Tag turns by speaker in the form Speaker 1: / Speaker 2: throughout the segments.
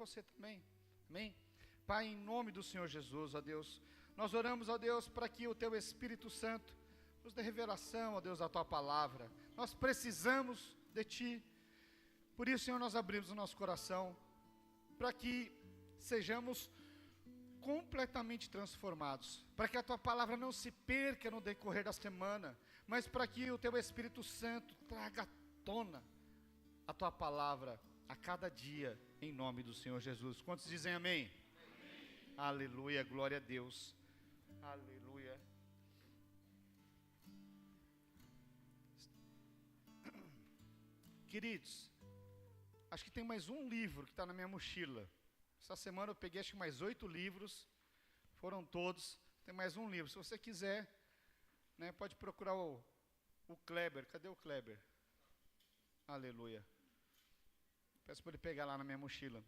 Speaker 1: Você também, amém? Pai, em nome do Senhor Jesus, ó Deus, nós oramos, ó Deus, para que o Teu Espírito Santo nos dê revelação, ó Deus, da Tua Palavra. Nós precisamos de Ti, por isso, Senhor, nós abrimos o nosso coração, para que sejamos completamente transformados, para que a Tua Palavra não se perca no decorrer da semana, mas para que o Teu Espírito Santo traga à tona a Tua Palavra a cada dia, em nome do Senhor Jesus. Quantos dizem amém? Amém. Aleluia, glória a Deus. Aleluia. Queridos, acho que tem mais um livro que está na minha mochila. Essa semana eu peguei acho que mais 8 livros, foram todos. Tem mais um livro, se você quiser, né, pode procurar o Kleber. Cadê o Kleber? Aleluia. Peço para ele pegar lá na minha mochila.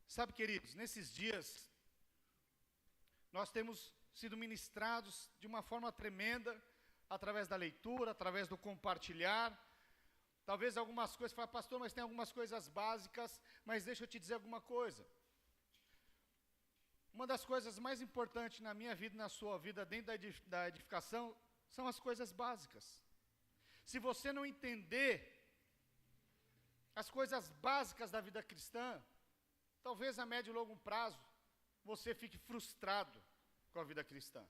Speaker 1: Sabe, queridos, nesses dias, nós temos sido ministrados de uma forma tremenda, através da leitura, através do compartilhar. Talvez algumas coisas, fala, pastor, mas tem algumas coisas básicas, mas deixa eu te dizer alguma coisa. Uma das coisas mais importantes na minha vida e na sua vida, dentro da edificação, são as coisas básicas. Se você não entender as coisas básicas da vida cristã, talvez a médio e longo prazo, você fique frustrado com a vida cristã.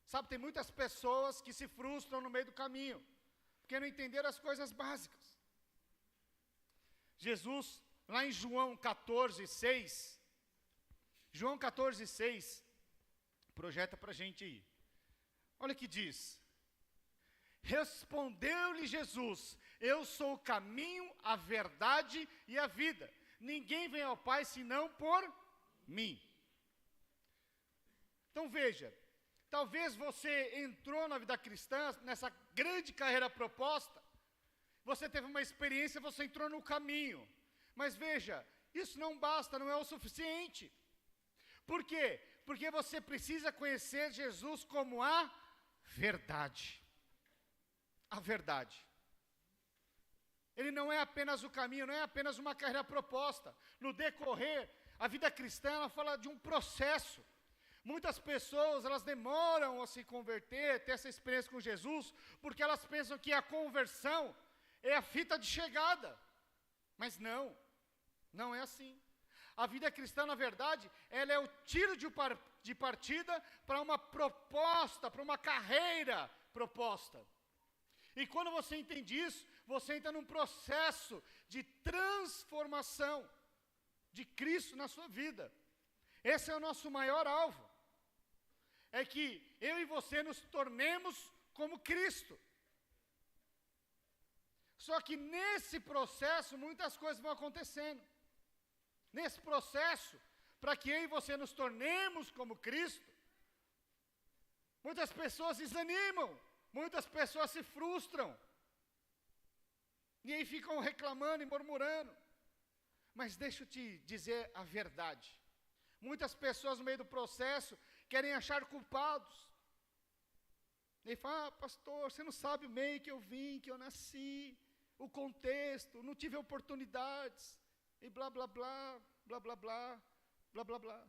Speaker 1: Sabe, tem muitas pessoas que se frustram no meio do caminho, porque não entenderam as coisas básicas. Jesus, lá em João 14:6, João 14:6, projeta para a gente aí. Olha o que diz. Respondeu-lhe Jesus: eu sou o caminho, a verdade e a vida. Ninguém vem ao Pai senão por mim. Então veja, talvez você entrou na vida cristã, nessa grande carreira proposta, você teve uma experiência, você entrou no caminho. Mas veja, isso não basta, não é o suficiente. Por quê? Porque você precisa conhecer Jesus como a verdade. A verdade. Ele não é apenas o caminho, não é apenas uma carreira proposta. No decorrer, a vida cristã, ela fala de um processo. Muitas pessoas, elas demoram a se converter, ter essa experiência com Jesus, porque elas pensam que a conversão é a fita de chegada. Mas não, não é assim. A vida cristã, na verdade, ela é o tiro de partida para uma proposta, para uma carreira proposta. E quando você entende isso, você entra num processo de transformação de Cristo na sua vida. Esse é o nosso maior alvo. É que eu e você nos tornemos como Cristo. Só que nesse processo, muitas coisas vão acontecendo. Nesse processo, para que eu e você nos tornemos como Cristo, muitas pessoas desanimam. Muitas pessoas se frustram. E aí ficam reclamando e murmurando. Mas deixa eu te dizer a verdade. Muitas pessoas no meio do processo querem achar culpados. E falam, pastor, você não sabe o meio que eu vim, que eu nasci, o contexto, não tive oportunidades, e blá, blá, blá, blá, blá, blá, blá, blá, blá.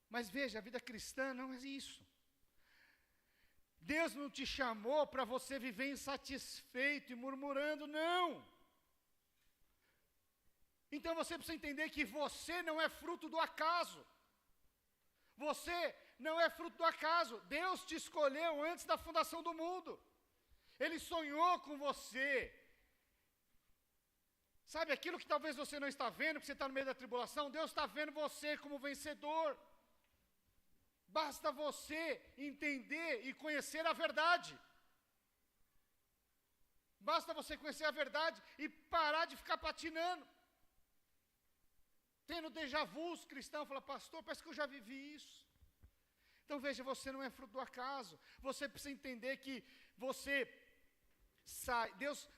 Speaker 1: Mas veja, a vida cristã não é isso. Deus não te chamou para você viver insatisfeito e murmurando, não. Então você precisa entender que você não é fruto do acaso. Você não é fruto do acaso. Deus te escolheu antes da fundação do mundo. Ele sonhou com você. Sabe, aquilo que talvez você não está vendo, que você está no meio da tribulação, Deus está vendo você como vencedor. Basta você entender e conhecer a verdade. Basta você conhecer a verdade e parar de ficar patinando. Tendo déjà vu, os cristãos falam, pastor, parece que eu já vivi isso. Então veja, você não é fruto do acaso. Você precisa entender que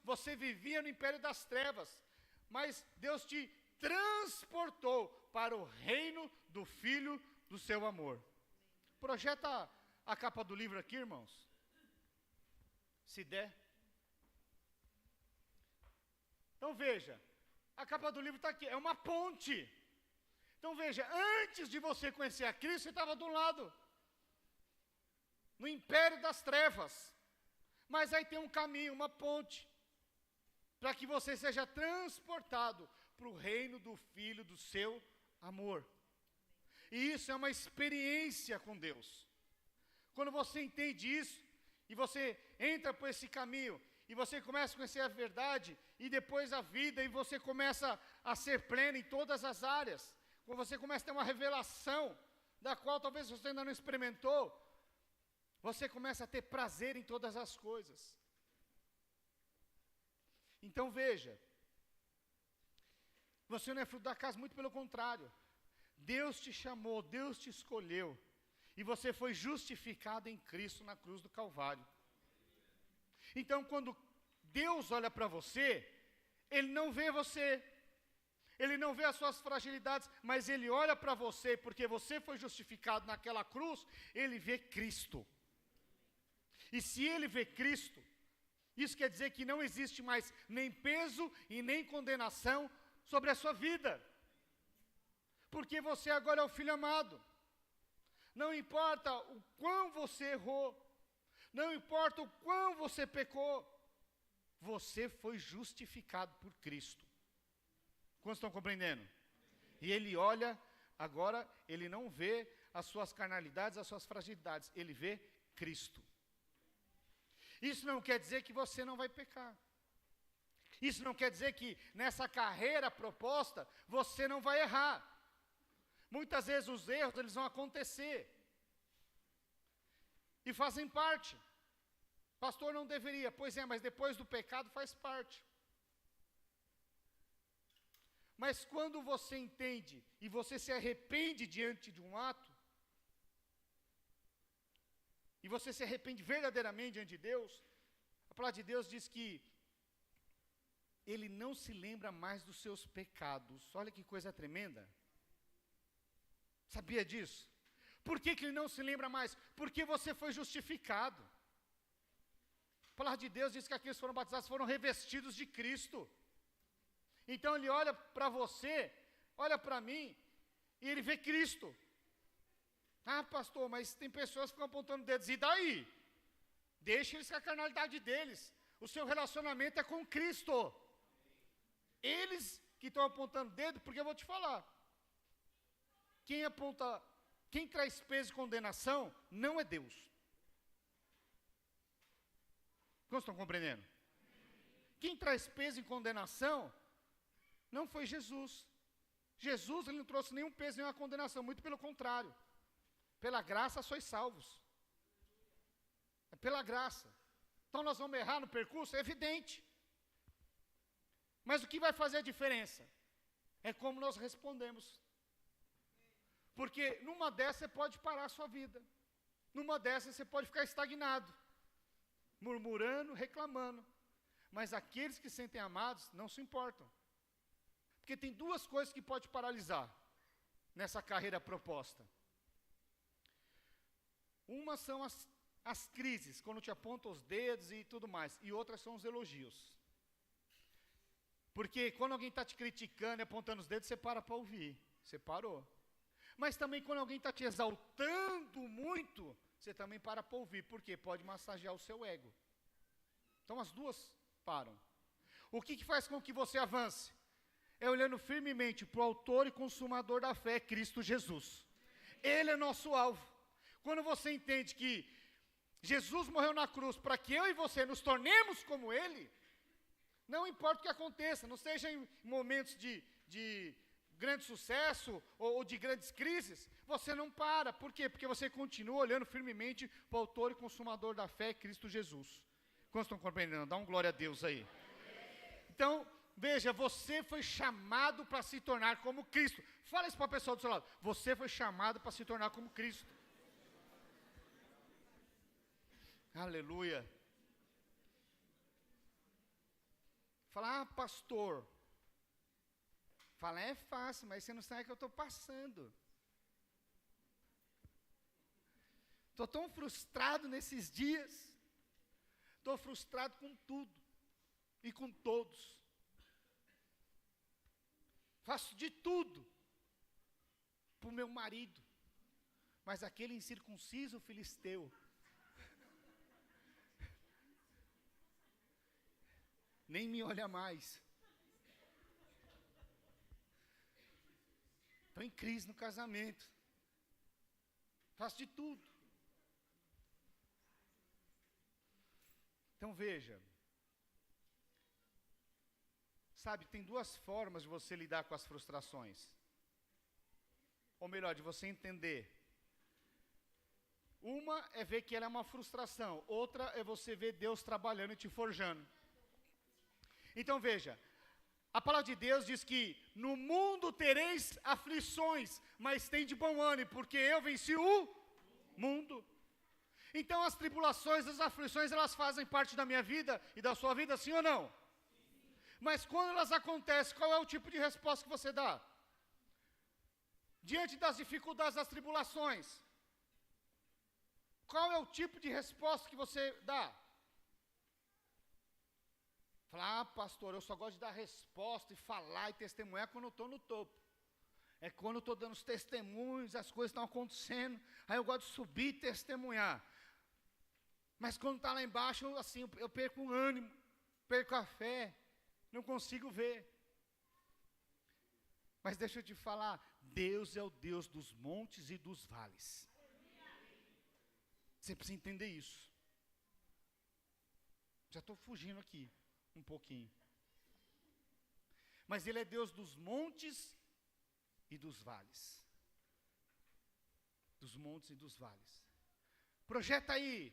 Speaker 1: você vivia no império das trevas, mas Deus te transportou para o reino do Filho do seu amor. Projeta a capa do livro aqui, irmãos. Se der. Então veja, a capa do livro está aqui, é uma ponte. Então veja, antes de você conhecer a Cristo, você estava de um lado, no império das trevas. Mas aí tem um caminho, uma ponte, para que você seja transportado para o reino do Filho do seu amor. E isso é uma experiência com Deus. Quando você entende isso, e você entra por esse caminho, e você começa a conhecer a verdade, e depois a vida, e você começa a ser pleno em todas as áreas, quando você começa a ter uma revelação, da qual talvez você ainda não experimentou, você começa a ter prazer em todas as coisas. Então veja, você não é fruto da casa, muito pelo contrário. Deus te chamou, Deus te escolheu, e você foi justificado em Cristo na cruz do Calvário. Então quando Deus olha para você, Ele não vê você, Ele não vê as suas fragilidades, mas Ele olha para você, porque você foi justificado naquela cruz, Ele vê Cristo. E se Ele vê Cristo, isso quer dizer que não existe mais nem peso e nem condenação sobre a sua vida. Porque você agora é o filho amado. Não importa o quão você errou, não importa o quão você pecou, você foi justificado por Cristo. Quantos estão compreendendo? E Ele olha, agora, Ele não vê as suas carnalidades, as suas fragilidades, Ele vê Cristo. Isso não quer dizer que você não vai pecar. Isso não quer dizer que nessa carreira proposta, você não vai errar. Muitas vezes os erros, eles vão acontecer. E fazem parte. Pastor, não deveria. Pois é, mas depois do pecado faz parte. Mas quando você entende e você se arrepende diante de um ato, e você se arrepende verdadeiramente diante de Deus, a palavra de Deus diz que Ele não se lembra mais dos seus pecados. Olha que coisa tremenda. Sabia disso? Por que Ele não se lembra mais? Porque você foi justificado. A palavra de Deus diz que aqueles que foram batizados foram revestidos de Cristo. Então Ele olha para você, olha para mim, e Ele vê Cristo. Ah, pastor, mas tem pessoas que ficam apontando dedos, e daí? Deixa eles com a carnalidade deles. O seu relacionamento é com Cristo. Eles que estão apontando dedo, porque eu vou te falar. Quem traz peso e condenação, não é Deus. Como estão compreendendo? Quem traz peso e condenação, não foi Jesus. Jesus, Ele não trouxe nenhum peso, nenhuma condenação, muito pelo contrário. Pela graça sois salvos. É pela graça. Então nós vamos errar no percurso? É evidente. Mas o que vai fazer a diferença? É como nós respondemos. Porque numa dessas você pode parar a sua vida. Numa dessas você pode ficar estagnado. Murmurando, reclamando. Mas aqueles que se sentem amados não se importam. Porque tem duas coisas que pode paralisar nessa carreira proposta. Uma são as crises, quando te apontam os dedos e tudo mais. E outras são os elogios. Porque quando alguém está te criticando e apontando os dedos, você para ouvir. Você parou. Mas também quando alguém está te exaltando muito, você também para ouvir. Por quê? Pode massagear o seu ego. Então as duas param. O que faz com que você avance? É olhando firmemente para o autor e consumador da fé, Cristo Jesus. Ele é nosso alvo. Quando você entende que Jesus morreu na cruz para que eu e você nos tornemos como Ele, não importa o que aconteça, não seja em momentos de grande sucesso ou de grandes crises, você não para. Por quê? Porque você continua olhando firmemente para o autor e consumador da fé, Cristo Jesus. Quantos estão compreendendo? Dá um glória a Deus aí. Então, veja, você foi chamado para se tornar como Cristo. Fala isso para a pessoa do seu lado. Você foi chamado para se tornar como Cristo. Aleluia. Fala, pastor. Fala, é fácil, mas você não sabe o que eu estou passando. Estou tão frustrado nesses dias. Estou frustrado com tudo e com todos. faço de tudo para o meu marido, mas aquele incircunciso filisteu, nem me olha mais. Estou em crise no casamento, faço de tudo. Então veja, sabe, tem duas formas de você lidar com as frustrações. Ou melhor, de você entender. Uma é ver que ela é uma frustração, outra é você ver Deus trabalhando e te forjando. Então veja, a palavra de Deus diz que no mundo tereis aflições, mas tem de bom ânimo, porque eu venci o mundo. Então as tribulações, as aflições, elas fazem parte da minha vida e da sua vida, sim ou não? Mas quando elas acontecem, qual é o tipo de resposta que você dá? Diante das dificuldades, das tribulações, qual é o tipo de resposta que você dá? Falar, pastor, eu só gosto de dar resposta e falar e testemunhar quando eu estou no topo. É quando eu estou dando os testemunhos, as coisas estão acontecendo, aí eu gosto de subir e testemunhar. Mas quando está lá embaixo, assim, eu perco o ânimo, perco a fé, não consigo ver. Mas deixa eu te falar, Deus é o Deus dos montes e dos vales. Você precisa entender isso. Já estou fugindo aqui um pouquinho. Mas Ele é Deus dos montes e dos vales. Dos montes e dos vales. Projeta aí,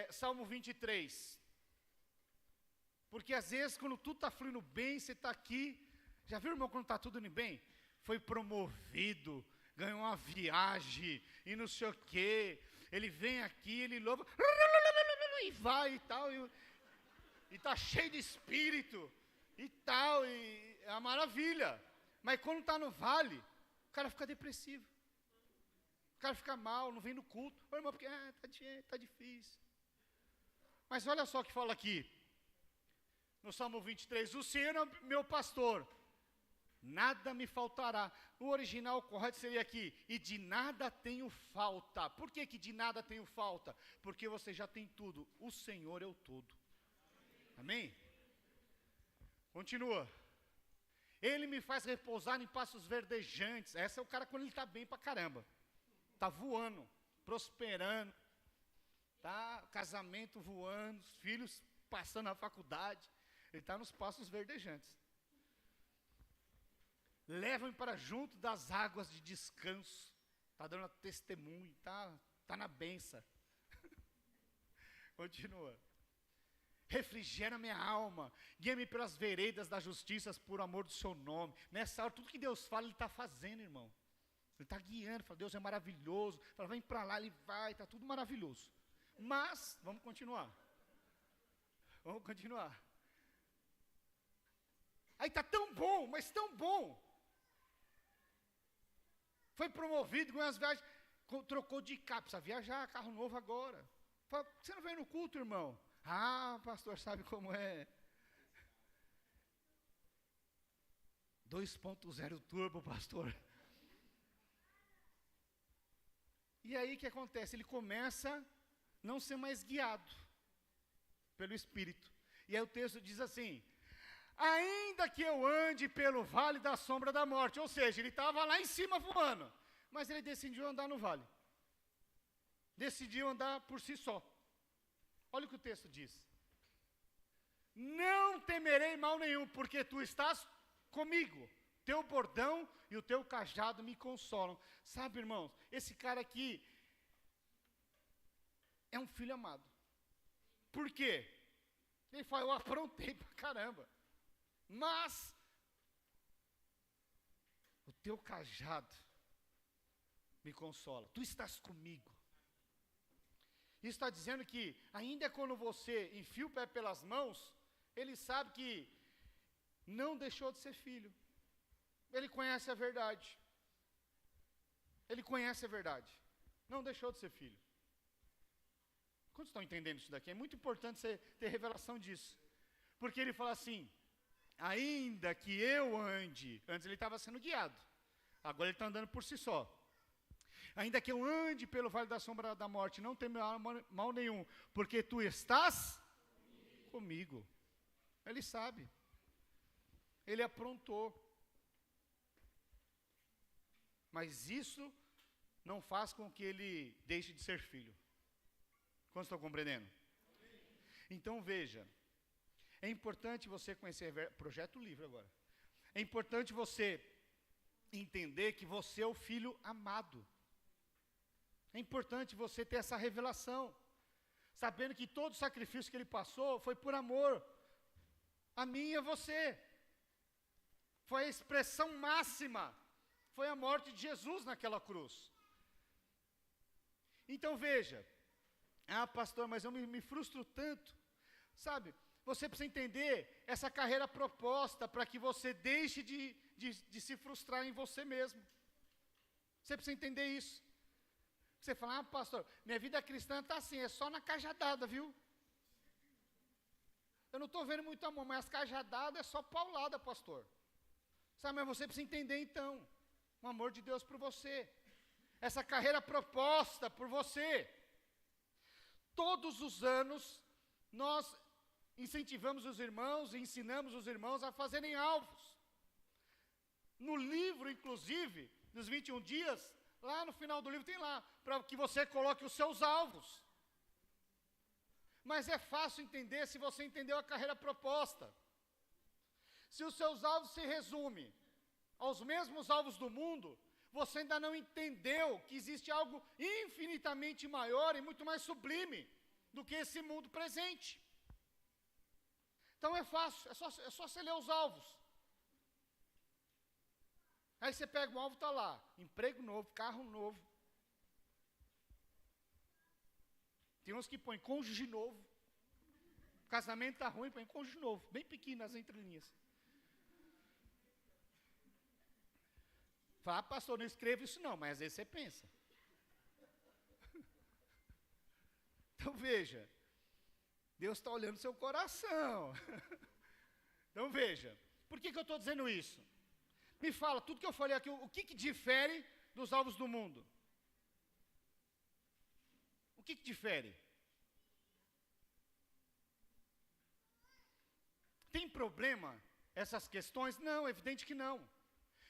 Speaker 1: Salmo 23. Porque às vezes quando tudo está fluindo bem, você está aqui. Já viu, irmão, quando está tudo indo bem? Foi promovido, ganhou uma viagem e não sei o quê. Ele vem aqui, ele louva, e vai e tal, e está cheio de espírito e tal, e é uma maravilha. Mas quando está no vale, o cara fica depressivo. O cara fica mal, não vem no culto. Ô, irmão, porque está difícil. Mas olha só o que fala aqui, no Salmo 23, o Senhor é meu pastor, nada me faltará. O original correto seria aqui, e de nada tenho falta. Por que de nada tenho falta? Porque você já tem tudo, o Senhor é o todo. Amém? Continua. Ele me faz repousar em pastos verdejantes. Esse é o cara quando ele está bem pra caramba. Está voando, prosperando. Tá, casamento voando, os filhos passando na faculdade. Ele está nos pastos verdejantes. Leva-me para junto das águas de descanso. Está dando testemunho, tá na benção. Continua. Refrigera minha alma, guia-me pelas veredas da justiça por amor do seu nome. Nessa hora, tudo que Deus fala, Ele está fazendo, irmão. Ele está guiando, fala, Deus é maravilhoso. Fala, vem para lá, Ele vai, está tudo maravilhoso. Mas, vamos continuar. Vamos continuar. Aí está tão bom, mas tão bom. Foi promovido, ganhou as viagens, trocou de carro, precisa viajar, carro novo agora. Fala, você não veio no culto, irmão? Ah, pastor, sabe como é? 2.0 turbo, pastor. E aí o que acontece? Ele começa a não ser mais guiado pelo Espírito. E aí o texto diz assim, ainda que eu ande pelo vale da sombra da morte, ou seja, ele estava lá em cima voando, mas ele decidiu andar no vale. Decidiu andar por si só. Olha o que o texto diz. Não temerei mal nenhum, porque tu estás comigo. Teu bordão e o teu cajado me consolam. Sabe, irmãos, esse cara aqui é um filho amado. Por quê? Ele fala, eu aprontei pra caramba. Mas o teu cajado me consola. Tu estás comigo. Isso está dizendo que, ainda quando você enfia o pé pelas mãos, ele sabe que não deixou de ser filho. Ele conhece a verdade. Ele conhece a verdade. Não deixou de ser filho. Quantos estão entendendo isso daqui? É muito importante você ter revelação disso. Porque ele fala assim, ainda que eu ande, antes ele estava sendo guiado, agora ele está andando por si só. Ainda que eu ande pelo vale da sombra da morte, não temerá mal nenhum, porque tu estás comigo. Ele sabe. Ele aprontou. Mas isso não faz com que ele deixe de ser filho. Quantos estão compreendendo? Então veja, é importante você conhecer, projeto livre agora. É importante você entender que você é o filho amado. É importante você ter essa revelação, sabendo que todo o sacrifício que ele passou foi por amor a mim e a você. Foi a expressão máxima, foi a morte de Jesus naquela cruz. Então veja, pastor, mas eu me frustro tanto, sabe? Você precisa entender essa carreira proposta para que você deixe de se frustrar em você mesmo. Você precisa entender isso. Você fala, pastor, minha vida cristã está assim, é só na cajadada, viu? Eu não estou vendo muito amor, mas as cajadadas é só paulada, pastor. Sabe, mas você precisa entender então, o amor de Deus por você. Essa carreira proposta por você. Todos os anos, nós incentivamos os irmãos e ensinamos os irmãos a fazerem alvos. No livro, inclusive, dos 21 dias, lá no final do livro tem lá, para que você coloque os seus alvos. Mas é fácil entender se você entendeu a carreira proposta. Se os seus alvos se resumem aos mesmos alvos do mundo, você ainda não entendeu que existe algo infinitamente maior e muito mais sublime do que esse mundo presente. Então é fácil, é só você ler os alvos. Aí você pega um alvo, está lá, emprego novo, carro novo. Tem uns que põem cônjuge novo. O casamento está ruim, põe cônjuge novo, bem pequeno nas entrelinhas. Fala, pastor, não escreva isso não, mas às vezes você pensa. Então veja, Deus está olhando seu coração. Então veja, por que eu estou dizendo isso? Me fala, tudo que eu falei aqui, o que difere dos alvos do mundo? O que difere? Tem problema essas questões? Não, é evidente que não.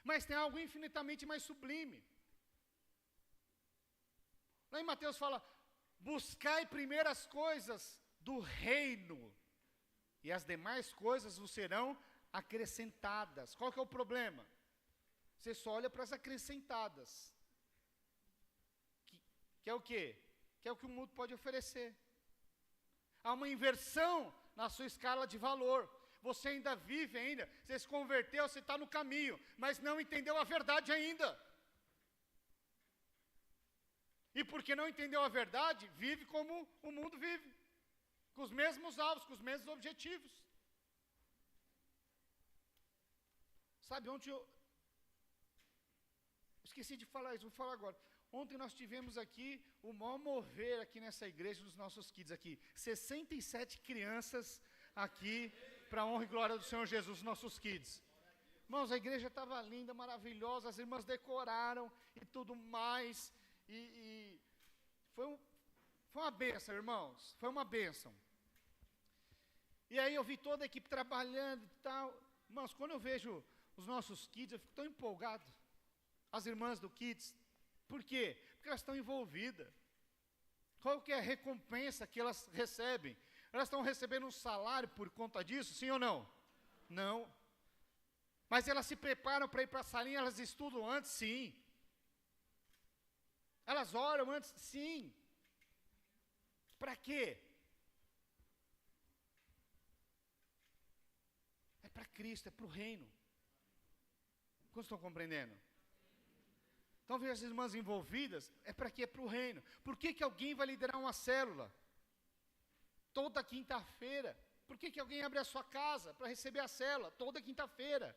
Speaker 1: Mas tem algo infinitamente mais sublime. Lá em Mateus fala, buscai primeiro as coisas do reino, e as demais coisas vos serão acrescentadas. Qual que é o problema? Você só olha para as acrescentadas. Que é o quê? Que é o que o mundo pode oferecer. Há uma inversão na sua escala de valor. Você ainda vive ainda, você se converteu, você está no caminho, mas não entendeu a verdade ainda. E porque não entendeu a verdade, vive como o mundo vive. Com os mesmos alvos, com os mesmos objetivos. Sabe, ontem eu esqueci de falar isso, vou falar agora. Ontem nós tivemos aqui o maior mover aqui nessa igreja dos nossos kids aqui. 67 crianças aqui, para a honra e glória do Senhor Jesus, nossos kids. Irmãos, a igreja estava linda, maravilhosa, as irmãs decoraram e tudo mais. E foi uma bênção, irmãos, foi uma bênção. E aí eu vi toda a equipe trabalhando e tal. Irmãos, quando eu vejo os nossos kids, eu fico tão empolgado. As irmãs do kids. Por quê? Porque elas estão envolvidas. Qual que é a recompensa que elas recebem? Elas estão recebendo um salário por conta disso, sim ou não? Não. Mas elas se preparam para ir para a salinha, elas estudam antes, sim. Elas oram antes, sim. Para quê? É para Cristo, é para o reino. Quantos estão compreendendo? Então veja as irmãs envolvidas, é para quê? É para o reino. Por que alguém vai liderar uma célula? Toda quinta-feira. Por que alguém abre a sua casa para receber a célula? Toda quinta-feira.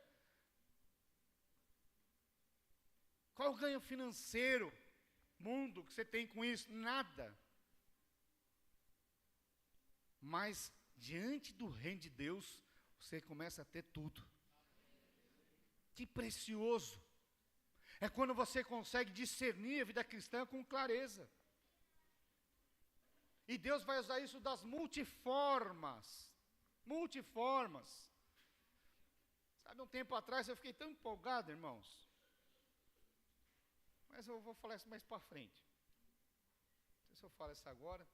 Speaker 1: Qual o ganho financeiro, mundo, que você tem com isso? Nada. Mas, diante do reino de Deus, você começa a ter tudo. Que precioso. É quando você consegue discernir a vida cristã com clareza. E Deus vai usar isso das multiformas. Multiformas. Sabe, um tempo atrás eu fiquei tão empolgado, irmãos. Mas eu vou falar isso mais para frente. Não sei se eu falo isso agora.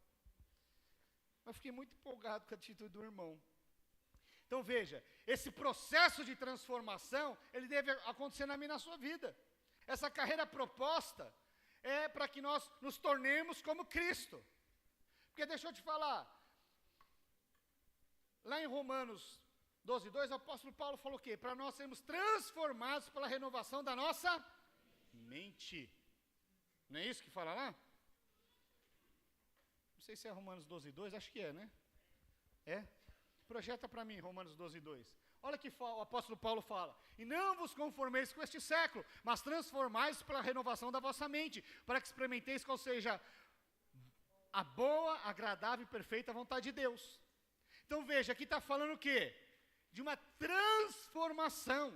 Speaker 1: Mas eu fiquei muito empolgado com a atitude do irmão. Então veja, esse processo de transformação, ele deve acontecer na minha e na sua vida. Essa carreira proposta é para que nós nos tornemos como Cristo. Porque deixa eu te falar, lá em Romanos 12:2, o apóstolo Paulo falou o quê? Para nós sermos transformados pela renovação da nossa mente. Não é isso que fala lá? Não sei se é Romanos 12:2, acho que é, né? É? Projeta para mim, Romanos 12:2. Olha que o apóstolo Paulo fala: e não vos conformeis com este século, mas transformais pela renovação da vossa mente, para que experimenteis qual seja a boa, agradável e perfeita vontade de Deus. Então veja, aqui está falando o quê? De uma transformação.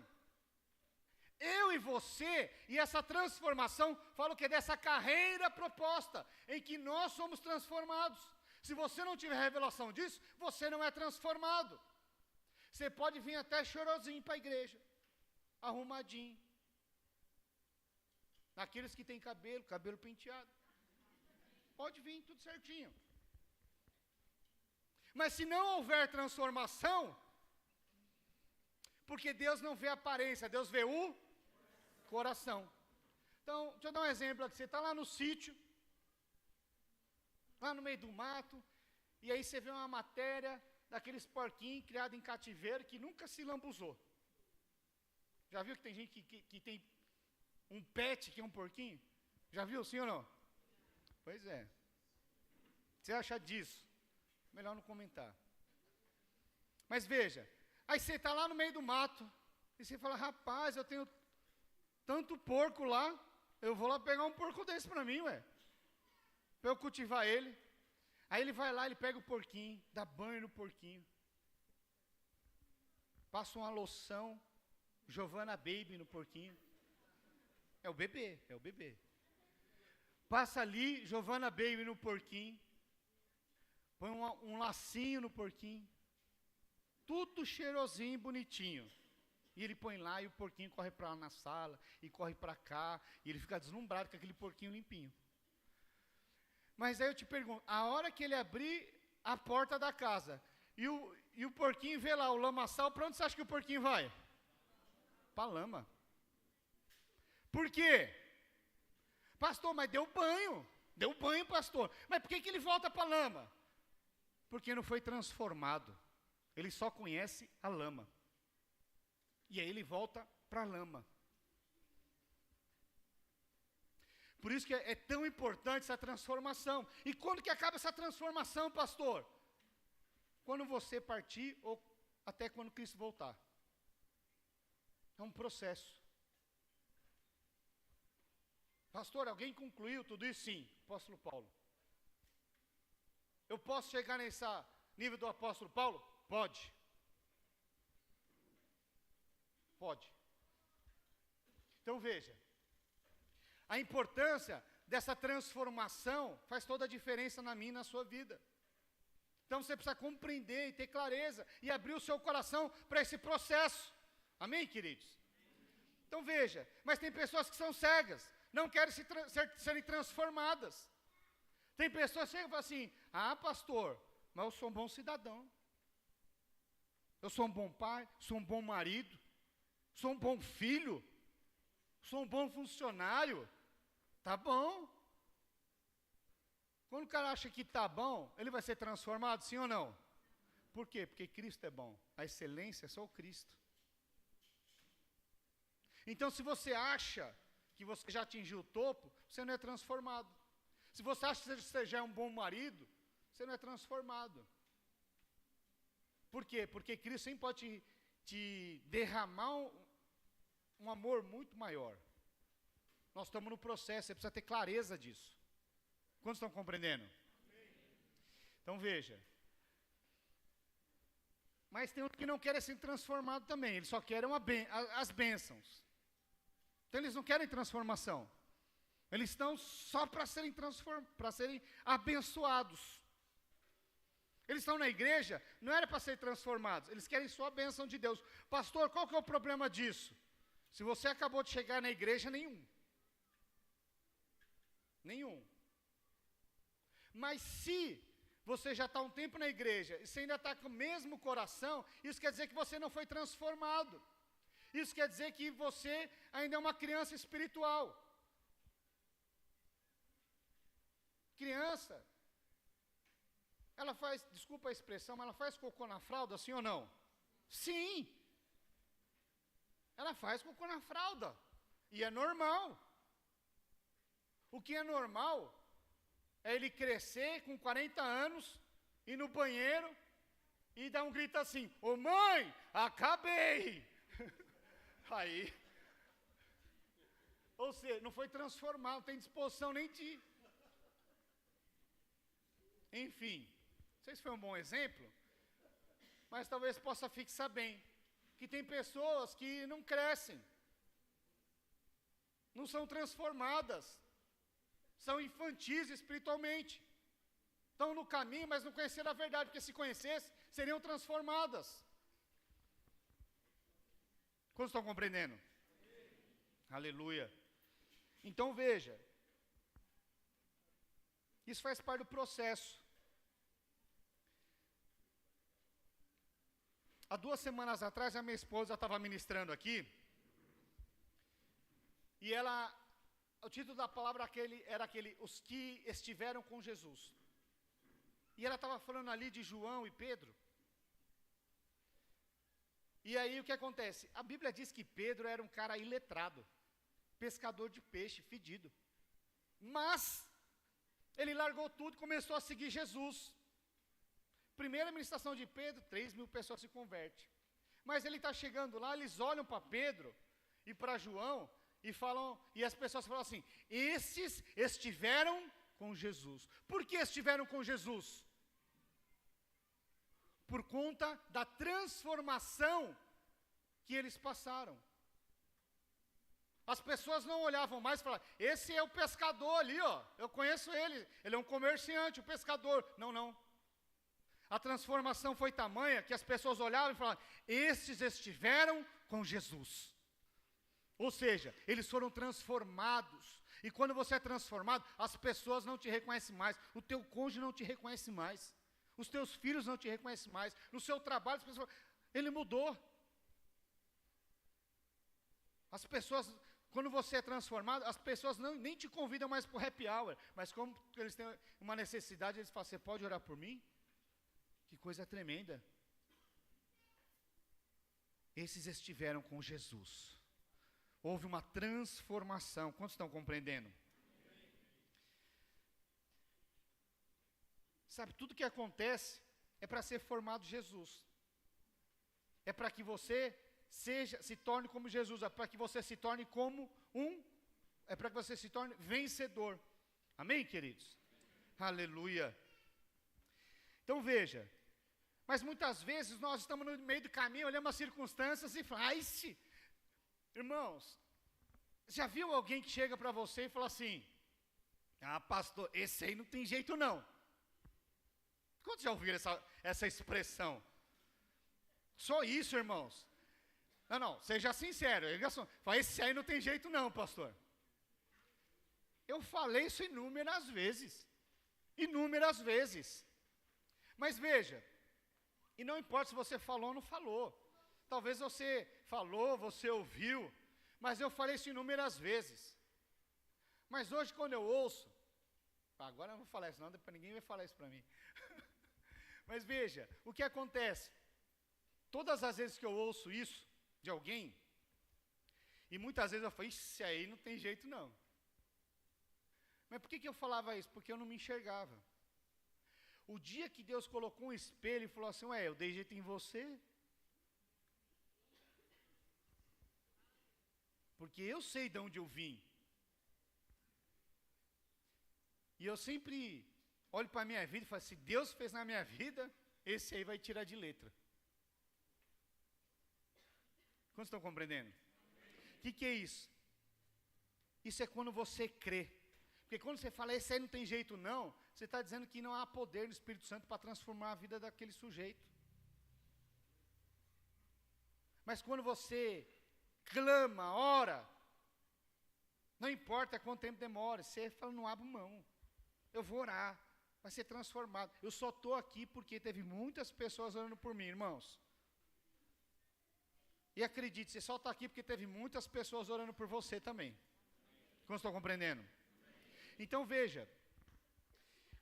Speaker 1: Eu e você, e essa transformação, fala o quê? Dessa carreira proposta, em que nós somos transformados. Se você não tiver revelação disso, você não é transformado. Você pode vir até chorosinho para a igreja, arrumadinho. Naqueles que têm cabelo penteado. Pode vir, tudo certinho. Mas se não houver transformação, porque Deus não vê a aparência, Deus vê o coração. Então, deixa eu dar um exemplo aqui. Você está lá no sítio, lá no meio do mato, e aí você vê uma matéria daqueles porquinhos criados em cativeiro que nunca se lambuzou. Já viu que tem gente que tem um pet que é um porquinho? Já viu, sim ou não? Pois é. O que você acha disso? Melhor não comentar. Mas veja, aí você está lá no meio do mato, e você fala: rapaz, eu tenho tanto porco lá, eu vou lá pegar um porco desse para mim, ué. Para eu cultivar ele. Aí ele vai lá, ele pega o porquinho, dá banho no porquinho, passa uma loção Giovanna Baby no porquinho. É o bebê, é o bebê. Passa ali Giovanna Baby no porquinho, põe um lacinho no porquinho, tudo cheirosinho, bonitinho. E ele põe lá e o porquinho corre para lá na sala, e corre para cá, e ele fica deslumbrado com aquele porquinho limpinho. Mas aí eu te pergunto, a hora que ele abrir a porta da casa, e o porquinho vê lá o lamaçal, para onde você acha que o porquinho vai? Para a lama. Por quê? Pastor, mas deu banho, pastor. Mas por que ele volta para a lama? Porque não foi transformado. Ele só conhece a lama. E aí ele volta para a lama. Por isso que é tão importante essa transformação. E quando que acaba essa transformação, pastor? Quando você partir ou até quando Cristo voltar. É um processo. Pastor, alguém concluiu tudo isso? Sim, apóstolo Paulo. Eu posso chegar nesse nível do apóstolo Paulo? Pode. Pode. Então veja, a importância dessa transformação faz toda a diferença na minha e na sua vida. Então você precisa compreender e ter clareza e abrir o seu coração para esse processo. Amém, queridos? Então veja, mas tem pessoas que são cegas, não querem serem transformadas. Tem pessoas que chegam e falam assim: ah, pastor, mas eu sou um bom cidadão. Eu sou um bom pai, sou um bom marido, sou um bom filho, sou um bom funcionário. Tá bom. Quando o cara acha que tá bom, ele vai ser transformado, sim ou não? Por quê? Porque Cristo é bom. A excelência é só o Cristo. Então, se você acha que você já atingiu o topo, você não é transformado. Se você acha que você já é um bom marido, você não é transformado. Por quê? Porque Cristo sempre pode te derramar um amor muito maior. Nós estamos no processo, você precisa ter clareza disso. Quantos estão compreendendo? Então veja. Mas tem uns que não querem ser transformados também, eles só querem as bênçãos. Então eles não querem transformação. Eles estão só para serem abençoados. Eles estão na igreja, não era para ser transformados, eles querem só a bênção de Deus. Pastor, qual que é o problema disso? Se você acabou de chegar na igreja, nenhum. Nenhum. Mas se você já está um tempo na igreja e você ainda está com o mesmo coração, isso quer dizer que você não foi transformado. Isso quer dizer que você ainda é uma criança espiritual. Criança, ela faz, desculpa a expressão, mas ela faz cocô na fralda, sim ou não? Sim. Ela faz cocô na fralda. E é normal. O que é normal é ele crescer com 40 anos, ir no banheiro e dar um grito assim: ô mãe, acabei! Aí, ou seja, não foi transformado, não tem disposição nem de... Enfim, não sei se foi um bom exemplo, mas talvez possa fixar bem, que tem pessoas que não crescem, não são transformadas, são infantis espiritualmente, estão no caminho, mas não conheceram a verdade, porque se conhecessem, seriam transformadas. Quantos estão compreendendo? Aleluia. Então veja, isso faz parte do processo. Há 2 semanas atrás, a minha esposa estava ministrando aqui, e o título da palavra era aquele, os que estiveram com Jesus. E ela estava falando ali de João e Pedro. E aí o que acontece? A Bíblia diz que Pedro era um cara iletrado, pescador de peixe, fedido. Mas ele largou tudo e começou a seguir Jesus. Primeira ministração de Pedro, 3.000 pessoas se convertem. Mas ele está chegando lá, eles olham para Pedro e para João e falam, e as pessoas falam assim: esses estiveram com Jesus. Por que estiveram com Jesus? Por conta da transformação que eles passaram. As pessoas não olhavam mais e falavam: esse é o pescador ali, ó, eu conheço ele é um comerciante, um pescador. Não, não. A transformação foi tamanha que as pessoas olhavam e falavam: esses estiveram com Jesus. Ou seja, eles foram transformados. E quando você é transformado, as pessoas não te reconhecem mais, o teu cônjuge não te reconhece mais, os teus filhos não te reconhecem mais, no seu trabalho, as pessoas, ele mudou. As pessoas, quando você é transformado, as pessoas nem te convidam mais para o happy hour, mas como eles têm uma necessidade, eles falam: você pode orar por mim? Que coisa tremenda. Esses estiveram com Jesus. Houve uma transformação. Quantos estão compreendendo? Sabe, tudo que acontece é para ser formado Jesus. É para que você se torne como Jesus, é para que você se torne é para que você se torne vencedor. Amém, queridos? Aleluia. Então veja, mas muitas vezes nós estamos no meio do caminho, olhamos as circunstâncias e falamos: irmãos, já viu alguém que chega para você e fala assim: ah, pastor, esse aí não tem jeito não. Quantos já ouviram essa expressão? Só isso, irmãos. Não, seja sincero. Fala: esse aí não tem jeito não, pastor. Eu falei isso inúmeras vezes. Inúmeras vezes. Mas veja, e não importa se você falou ou não falou. Talvez você falou, você ouviu, mas eu falei isso inúmeras vezes. Mas hoje quando eu ouço, agora eu não vou falar isso não, depois ninguém vai falar isso para mim. Mas veja, o que acontece? Todas as vezes que eu ouço isso de alguém, e muitas vezes eu falo: isso aí não tem jeito não. Mas por que eu falava isso? Porque eu não me enxergava. O dia que Deus colocou um espelho e falou assim: ué, eu dei jeito em você? Porque eu sei de onde eu vim. E eu sempre olho para a minha vida e falo: se Deus fez na minha vida, esse aí vai tirar de letra. Quantos estão compreendendo? O que é isso? Isso é quando você crê. Porque quando você fala, esse aí não tem jeito não, você está dizendo que não há poder no Espírito Santo para transformar a vida daquele sujeito. Mas quando você clama, ora, não importa quanto tempo demora, você fala, não abro mão, eu vou orar, vai ser transformado. Eu só estou aqui porque teve muitas pessoas orando por mim, irmãos. E acredite, você só está aqui porque teve muitas pessoas orando por você também. Como estão compreendendo? Então veja,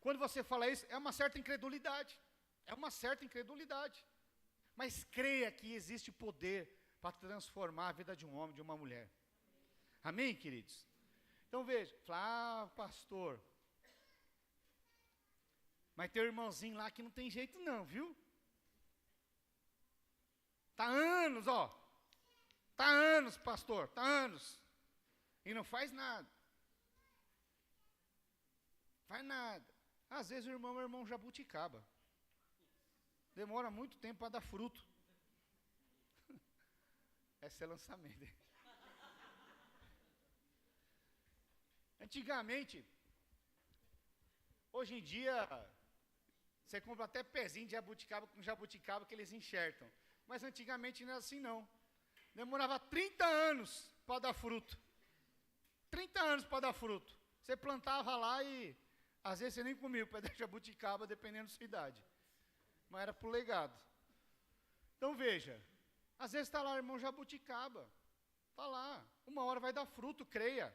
Speaker 1: quando você fala isso, é uma certa incredulidade. É uma certa incredulidade. Mas creia que existe poder para transformar a vida de um homem, de uma mulher. Amém, queridos? Então veja, fala, pastor, mas tem um irmãozinho lá que não tem jeito não, viu? Tá anos, tá anos, pastor, tá anos, e não faz nada. Faz nada. Às vezes o irmão é o irmão jabuticaba. Demora muito tempo para dar fruto. Esse é lançamento. Antigamente, hoje em dia, você compra até pezinho de jabuticaba com jabuticaba que eles enxertam. Mas antigamente não era assim não. Demorava 30 anos para dar fruto. 30 anos para dar fruto. Você plantava lá e às vezes você nem comia o pé da jabuticaba, dependendo da sua idade. Mas era para o legado. Então veja, às vezes está lá o irmão jabuticaba. Está lá, uma hora vai dar fruto, creia.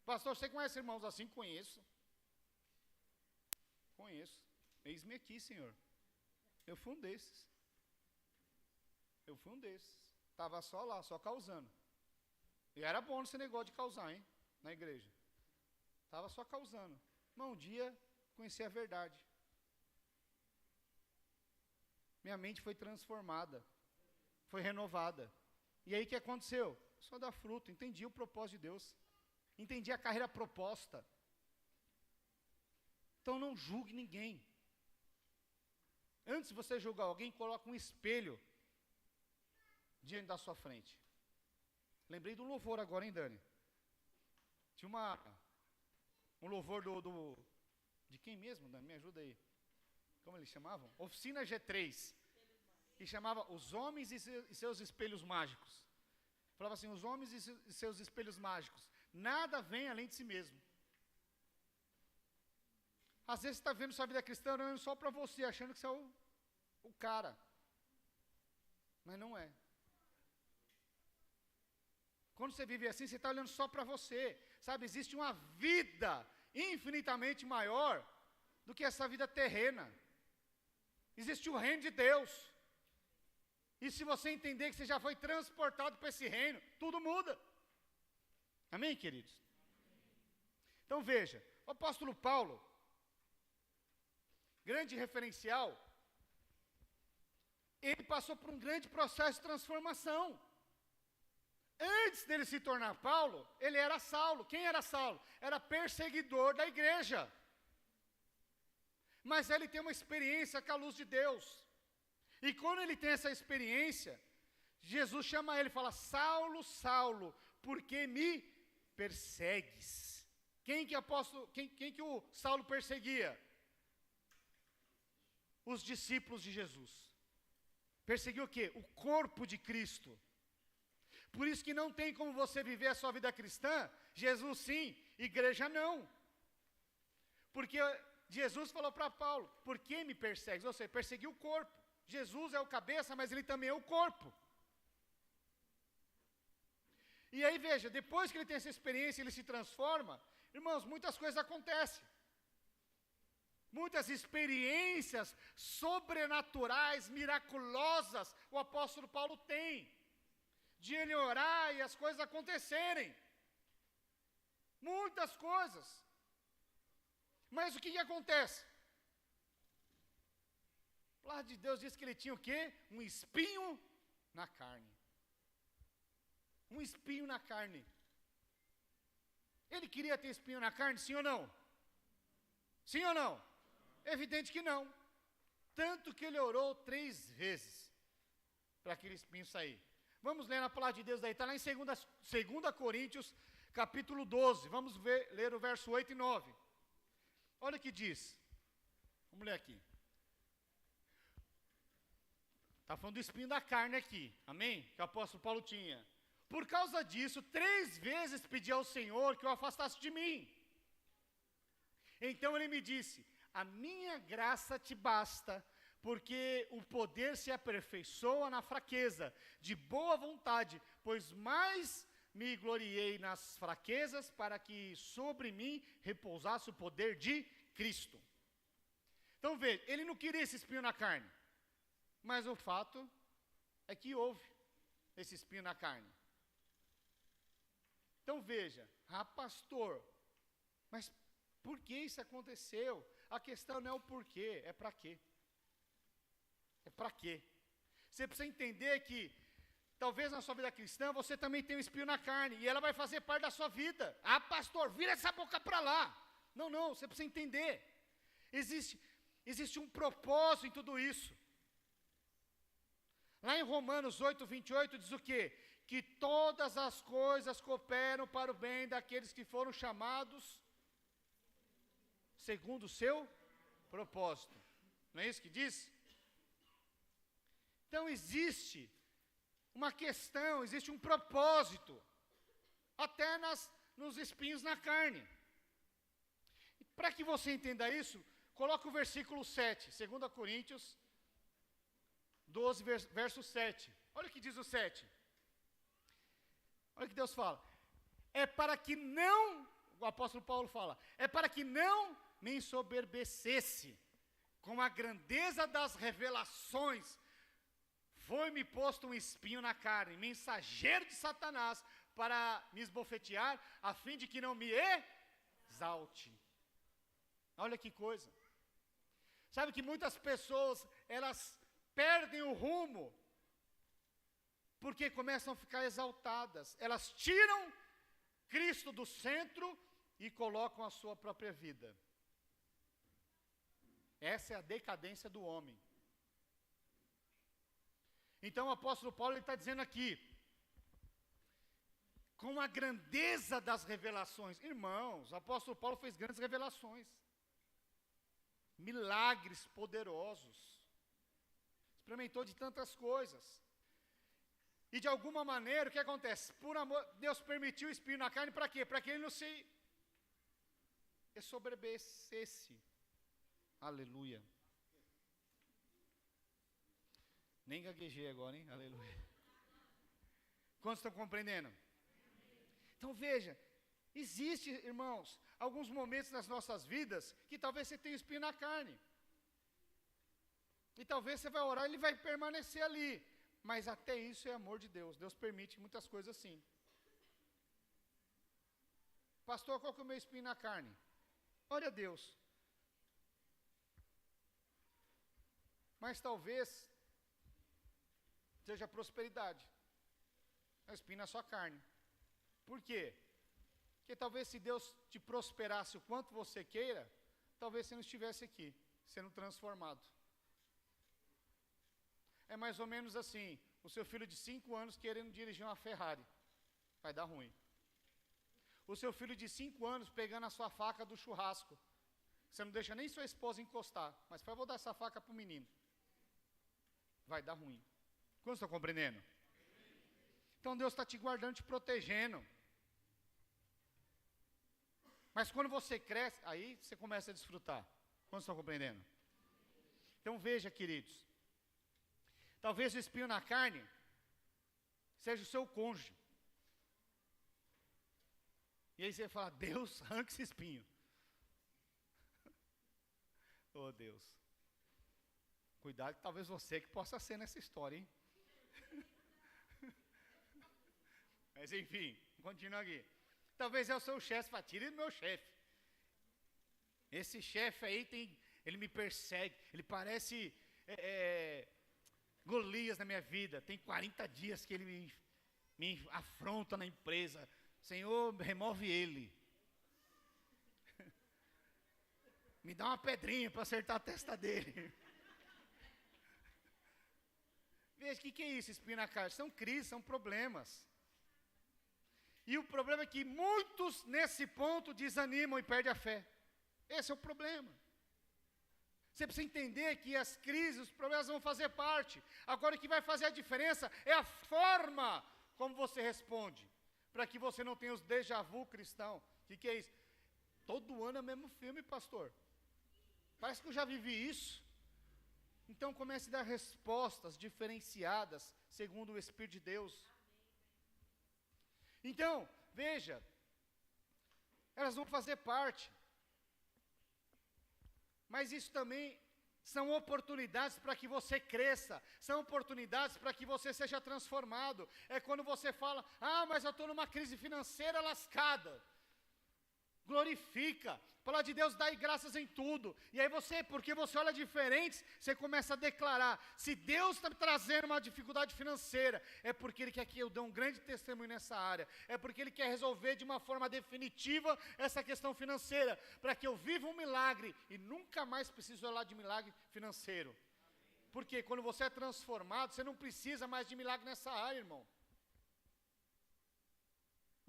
Speaker 1: Pastor, você conhece irmãos assim? Conheço. Conheço. Eis-me aqui, Senhor. Eu fui um desses. Estava só lá, só causando. E era bom esse negócio de causar, hein? Na igreja. Estava só causando. Mas um dia conheci a verdade. Minha mente foi transformada. Foi renovada. E aí o que aconteceu? Só dá fruto. Entendi o propósito de Deus. Entendi a carreira proposta. Então não julgue ninguém. Antes de você julgar alguém, coloque um espelho diante da sua frente. Lembrei do louvor agora, hein, Dani? Tinha um louvor de quem mesmo, Dani? Me ajuda aí. Como eles chamavam? Oficina G3. E chamava Os Homens e Seus Espelhos Mágicos. Falava assim, os homens e seus espelhos mágicos. Nada vem além de si mesmo. Às vezes você está vendo sua vida cristã olhando só para você, achando que você é o cara. Mas não é. Quando você vive assim, você está olhando só para você. Sabe, existe uma vida infinitamente maior do que essa vida terrena. Existe o reino de Deus. E se você entender que você já foi transportado para esse reino, tudo muda. Amém, queridos? Então veja, o apóstolo Paulo, grande referencial, ele passou por um grande processo de transformação. Antes dele se tornar Paulo, ele era Saulo. Quem era Saulo? Era perseguidor da igreja. Mas ele tem uma experiência com a luz de Deus. E quando ele tem essa experiência, Jesus chama ele e fala, Saulo, Saulo, por que me persegues? Quem que o Saulo perseguia? Os discípulos de Jesus. Perseguiu o quê? O corpo de Cristo. Por isso que não tem como você viver a sua vida cristã, Jesus sim, igreja não. Porque Jesus falou para Paulo, por que me persegues? Ou seja, perseguiu o corpo. Jesus é o cabeça, mas ele também é o corpo. E aí veja, depois que ele tem essa experiência, ele se transforma, irmãos, muitas coisas acontecem. Muitas experiências sobrenaturais, miraculosas, o apóstolo Paulo tem. De ele orar e as coisas acontecerem. Muitas coisas. Mas o que acontece? A palavra de Deus diz que ele tinha o quê? Um espinho na carne. Um espinho na carne. Ele queria ter espinho na carne, sim ou não? Sim ou não? Evidente que não. Tanto que ele orou 3 vezes para aquele espinho sair. Vamos ler na palavra de Deus daí, está lá em 2 Coríntios, capítulo 12. Vamos ler o verso 8 e 9. Olha o que diz. Vamos ler aqui. Está falando do espinho da carne aqui, amém? Que o apóstolo Paulo tinha. Por causa disso, 3 vezes pedi ao Senhor que o afastasse de mim. Então ele me disse, a minha graça te basta, porque o poder se aperfeiçoa na fraqueza, de boa vontade, pois mais me gloriei nas fraquezas, para que sobre mim repousasse o poder de Cristo. Então veja, ele não queria esse espinho na carne, mas o fato é que houve esse espinho na carne. Então veja, pastor, mas por que isso aconteceu? A questão não é o porquê, é para quê. É para quê? Você precisa entender que, talvez na sua vida cristã, você também tem um espinho na carne, e ela vai fazer parte da sua vida. Pastor, vira essa boca para lá. Não, você precisa entender. Existe um propósito em tudo isso. Lá em Romanos 8, 28, diz o quê? Que todas as coisas cooperam para o bem daqueles que foram chamados segundo o seu propósito. Não é isso que diz? Então existe uma questão, existe um propósito, até nos espinhos na carne. Para que você entenda isso, coloca o versículo 7, 2 Coríntios 12, verso 7. Olha o que diz o 7. Olha o que Deus fala. O apóstolo Paulo fala, é para que não me ensoberbecesse com a grandeza das revelações. Foi-me posto um espinho na carne, mensageiro de Satanás, para me esbofetear, a fim de que não me exalte. Olha que coisa. Sabe que muitas pessoas, elas perdem o rumo, porque começam a ficar exaltadas. Elas tiram Cristo do centro e colocam a sua própria vida. Essa é a decadência do homem. Então o apóstolo Paulo está dizendo aqui, com a grandeza das revelações. Irmãos, o apóstolo Paulo fez grandes revelações. Milagres poderosos. Experimentou de tantas coisas. E de alguma maneira, o que acontece? Por amor, Deus permitiu o espinho na carne para quê? Para que ele não se ensoberbecesse. Aleluia. Nem gaguejei agora, hein? Aleluia. Quantos estão compreendendo? Então veja, existe, irmãos, alguns momentos nas nossas vidas que talvez você tenha espinho na carne. E talvez você vai orar e ele vai permanecer ali. Mas até isso é amor de Deus. Deus permite muitas coisas assim. Pastor, qual que é o meu espinho na carne? Ore a Deus. Mas talvez seja prosperidade. É o espinho na sua carne. Por quê? Porque talvez se Deus te prosperasse o quanto você queira, talvez você não estivesse aqui, sendo transformado. É mais ou menos assim, o seu filho de 5 anos querendo dirigir uma Ferrari, vai dar ruim. O seu filho de 5 anos pegando a sua faca do churrasco, você não deixa nem sua esposa encostar, mas vou dar essa faca para o menino, vai dar ruim. Quantos estão compreendendo? Então Deus está te guardando, te protegendo. Mas quando você cresce, aí você começa a desfrutar. Quantos estão compreendendo? Então veja, queridos, talvez o espinho na carne seja o seu cônjuge. E aí você fala, Deus, arranca esse espinho. Oh Deus. Cuidado, que talvez você que possa ser nessa história, hein? Mas enfim, continua aqui. Talvez é o seu chefe, fala, tire do meu chefe. Esse chefe aí ele me persegue, ele parece Golias na minha vida. Tem 40 dias que ele me afronta na empresa. Senhor, remove ele. Me dá uma pedrinha para acertar a testa dele. Veja, o que é isso, espinho na carne? São crises, são problemas. E o problema é que muitos, nesse ponto, desanimam e perdem a fé. Esse é o problema. Você precisa entender que as crises, os problemas vão fazer parte. Agora, o que vai fazer a diferença é a forma como você responde, para que você não tenha os déjà vu cristão. O que é isso? Todo ano é o mesmo filme, pastor. Parece que eu já vivi isso. Então comece a dar respostas diferenciadas, segundo o Espírito de Deus. Então, veja, elas vão fazer parte. Mas isso também são oportunidades para que você cresça, são oportunidades para que você seja transformado. É quando você fala, mas eu estou numa crise financeira lascada. Glorifica, a palavra de Deus dá graças em tudo. E aí você, porque você olha diferentes, você começa a declarar, se Deus está trazendo uma dificuldade financeira, é porque Ele quer que eu dê um grande testemunho nessa área, é porque Ele quer resolver de uma forma definitiva essa questão financeira, para que eu viva um milagre, e nunca mais preciso olhar de milagre financeiro. Porque quando você é transformado, você não precisa mais de milagre nessa área, irmão.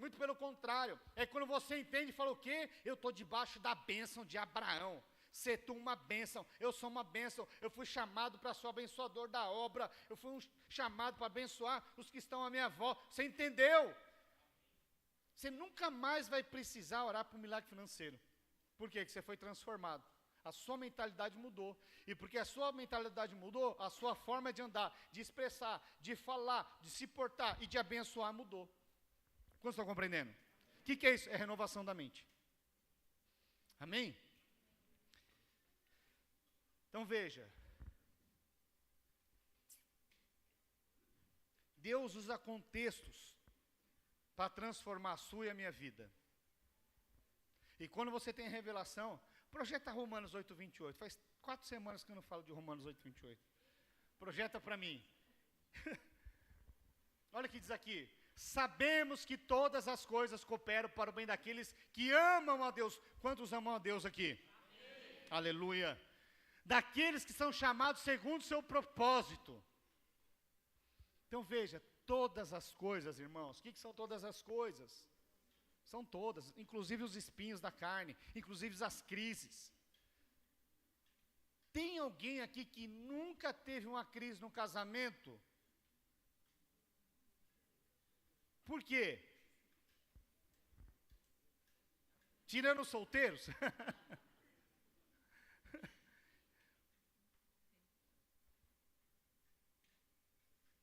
Speaker 1: Muito pelo contrário, é quando você entende e fala o quê? Eu estou debaixo da bênção de Abraão. Ser tu uma bênção, eu sou uma bênção, eu fui chamado para ser o abençoador da obra, eu fui chamado para abençoar os que estão à minha volta. Você entendeu? Você nunca mais vai precisar orar por um milagre financeiro. Por quê? Porque você foi transformado. A sua mentalidade mudou. E porque a sua mentalidade mudou, a sua forma de andar, de expressar, de falar, de se portar e de abençoar mudou. Quantos estão compreendendo? O que é isso? É renovação da mente. Amém? Então veja. Deus usa contextos para transformar a sua e a minha vida. E quando você tem revelação, projeta Romanos 8:28. Faz 4 semanas que eu não falo de Romanos 8:28. Projeta para mim. Olha o que diz aqui. Sabemos que todas as coisas cooperam para o bem daqueles que amam a Deus. Quantos amam a Deus aqui? Amém. Aleluia. Daqueles que são chamados segundo o seu propósito. Então veja, todas as coisas, irmãos. O que são todas as coisas? São todas, inclusive os espinhos da carne, inclusive as crises. Tem alguém aqui que nunca teve uma crise no casamento? Por quê? Tirando os solteiros?